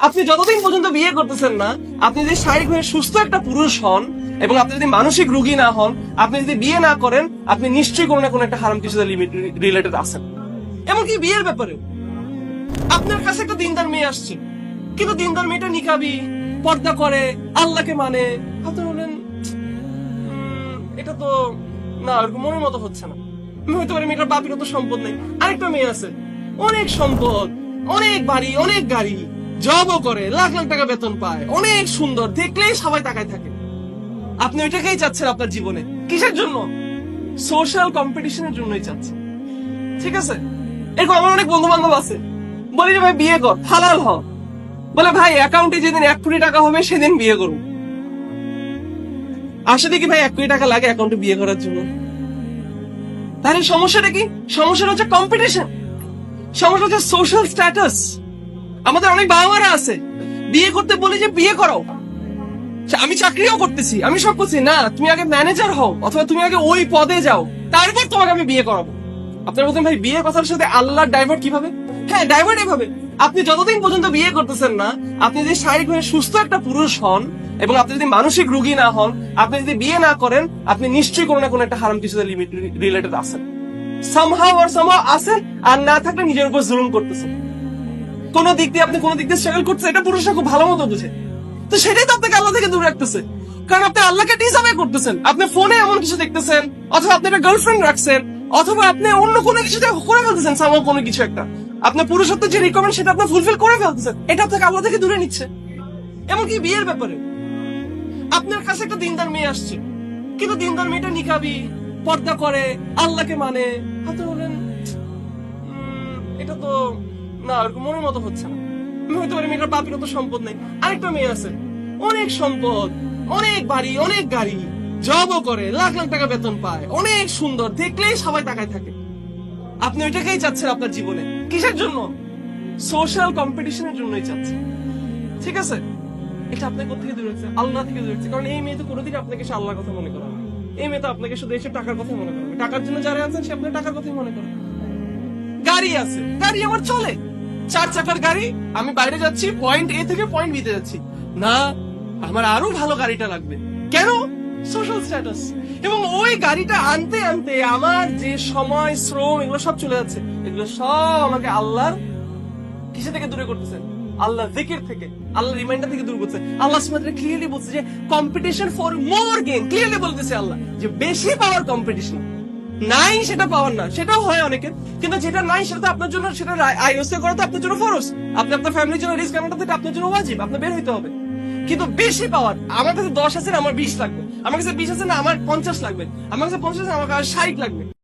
আপনি যতদিন পর্যন্ত বিয়ে করতেছেন না, আপনি যদি শারীরিকভাবে সুস্থ একটা পুরুষ হন এবং আপনি যদি মানসিক রোগী না হন, আপনি যদি বিয়ে না করেন, আপনি নিশ্চয়ই কোনো না কোনো একটা হারাম কিছুতে রিলেটেড আছেন। এমনকি বিয়ের ব্যাপারেও আপনার কাছে একটা দিনদার মেয়ে আসছে, কিন্তু দিনদার মেয়েটা নিকাবি, পর্দা করে, আল্লাহকে মানে। আপনি বলেন এটা তো না, ওরকম মনের মতো হচ্ছে না। আমি হয়তো পারি মেয়েটার বাপের তো সম্পদ নেই, আরেকটা মেয়ে আছে অনেক সম্পদ, অনেক বাড়ি, অনেক গাড়ি, জবও করে, লাখ লাখ টাকা বেতন পায়, অনেক সুন্দর, দেখলেই সবাই তাকায় থাকে। আপনি ওইটাকেই চাচ্ছেন আপনার জীবনে, কিসের জন্য? সোশ্যাল কম্পিটিশনের জন্যই চাচ্ছেন। ঠিক আছে, এরকম আমার অনেক বন্ধু বান্ধব আছে, বলি যে ভাই বিয়ে কর, হালাল হ। বলে ভাই অ্যাকাউন্টে যেদিন 1 কোটি টাকা হবে সেদিন বিয়ে করুন। আসলে কি ভাই 1 কোটি টাকা লাগে অ্যাকাউন্টে বিয়ে করার জন্য? তাহলে সমস্যাটা কি? সমস্যাটা হচ্ছে কম্পিটিশন, সমস্যা হচ্ছে সোশ্যাল স্ট্যাটাস। আমাদের অনেক বাবা মারা আছে, বিয়ে করতে বলি যে বিয়ে করো, আমি চাকরিও করতেছি, আমি সব করছি, না তুমি আগে ম্যানেজার হও অথবা তুমি আগে ওই পদে যাও, তারপর তোমাকে আমি বিয়ে করাবো। আপনার বলতেন ভাই বিয়ে কথার সাথে আল্লাহর ডাইভার্ট কিভাবে? হ্যাঁ, ডাইভার্ট এভাবে, আপনি যতদিন পর্যন্ত বিয়ে করতেছেন না, আপনি যদি শারীরিকভাবে সুস্থ একটা পুরুষ হন এবং আপনি যদি মানসিক রোগী না হন, আপনি যদি বিয়ে না করেন, আপনি নিশ্চয়ই কোনো না কোনো একটা হারাম কিছুতে রিলেটেড আছেন। সামহাও আর সামহাও আছেন, আর না থাকলে নিজের উপর জুলুম করতেছেন। কোন দিক দিয়ে আপনি কোন দিক দিয়ে স্ট্রাগল করছেন, এটা পুরুষরা খুব ভালো মতো বুঝে। তো সেটাই তো আপনাকে আল্লাহ থেকে দূরে রাখতেছে, কারণ আপনি আল্লাহকে ডিসঅবে করতেছেন। আপনি ফোনে এমন কিছু দেখতেছেন, অথবা আপনি একটা গার্লফ্রেন্ড রাখছেন, অথবা আপনি অন্য কোনো কিছু করে ফেলতেছেন, সামহাও কোনো কিছু একটা। আপনার পুরুষত্বের যে রিকোয়ারমেন্ট সেটা আপনি ফুলফিল করে ফেলতেছেন, এটা আপনাকে আল্লাহ থেকে দূরে নিচ্ছে। এমনকি বিয়ের ব্যাপারে আপনার কাছে একটা দিনদার মেয়ে আসছে, কিন্তু দিনদার মেয়েটা নিকাবি, পর্দা করে, আল্লাহকে মানে। আপনি বলেন এটা তো না, ওরকম মনের মতো হচ্ছে না। আমি হয়তো পারি মেয়েটার বাপের তো সম্পদ নেই, আরেকটা মেয়ে আছে অনেক সম্পদ, অনেক বাড়ি, অনেক গাড়ি, জবও করে, লাখ লাখ টাকা বেতন পায়, অনেক সুন্দর, দেখলেই সবাই তাকায় থাকে। আপনি ওইটাকেই চাচ্ছেন আপনার জীবনে, কিসের জন্য? সোশ্যাল কম্পিটিশনের জন্যই চাচ্ছেন। ঠিক আছে, এটা আপনাকে কোথা থেকে দূরে রাখছে? আল্লাহ থেকে দূরে রাখছে। কারণ এই মেয়ে তো কোনোদিন আপনাকে সে আল্লাহর কথা মনে করে না। এই মেয়ে তো আপনাকে শুধু এসে টাকার কথা মনে করে, টাকার জন্য যারা আছেন সে আপনার টাকার কথাই মনে করে। গাড়ি আছে, গাড়ি আমার চলে, 4 চাকার গাড়ি, আমি বাইরে যাচ্ছি, পয়েন্ট এ থেকে পয়েন্ট বি তে যাচ্ছি, না আমার আরো ভালো গাড়িটা লাগবে। কেন? Social status. এবং ওই গাড়িটা আনতে আনতে আমার যে সময়, শ্রম, এগুলো সব চলে যাচ্ছে। এগুলো সব আমাকে আল্লাহর কিসে থেকে দূরে করতেছেন? আল্লাহ জিকির থেকে, আল্লাহ রিমাইন্ডার থেকে দূর করছে। আল্লাহ সুবহানাহু ওয়া তাআলা ক্লিয়ারলি বলছে যে competition for more gain, clearly বলতেছে আল্লাহ যে বেশি পাওয়ার কম্পিটিশন। নাই সেটা পাওয়ার না, সেটাও হয় অনেকের, কিন্তু যেটা নাই সেটা তো আপনার জন্য, সেটা আইওসে করা তো আপনার জন্য ফরজ। আপনি আপনার ফ্যামিলির জন্য রিস্ক নেওয়াটা তো আপনার জন্য ওয়াজিব, আপনার বের হইতে হবে। কিন্তু বেশি পাওয়ার, আমার কাছে 10 আছে না আমার 20 লাগবে, আমার কাছে 20 আছে না আমার 50 লাগবে, আমার কাছে 50 আছে আমার কাছে 60 লাগবে।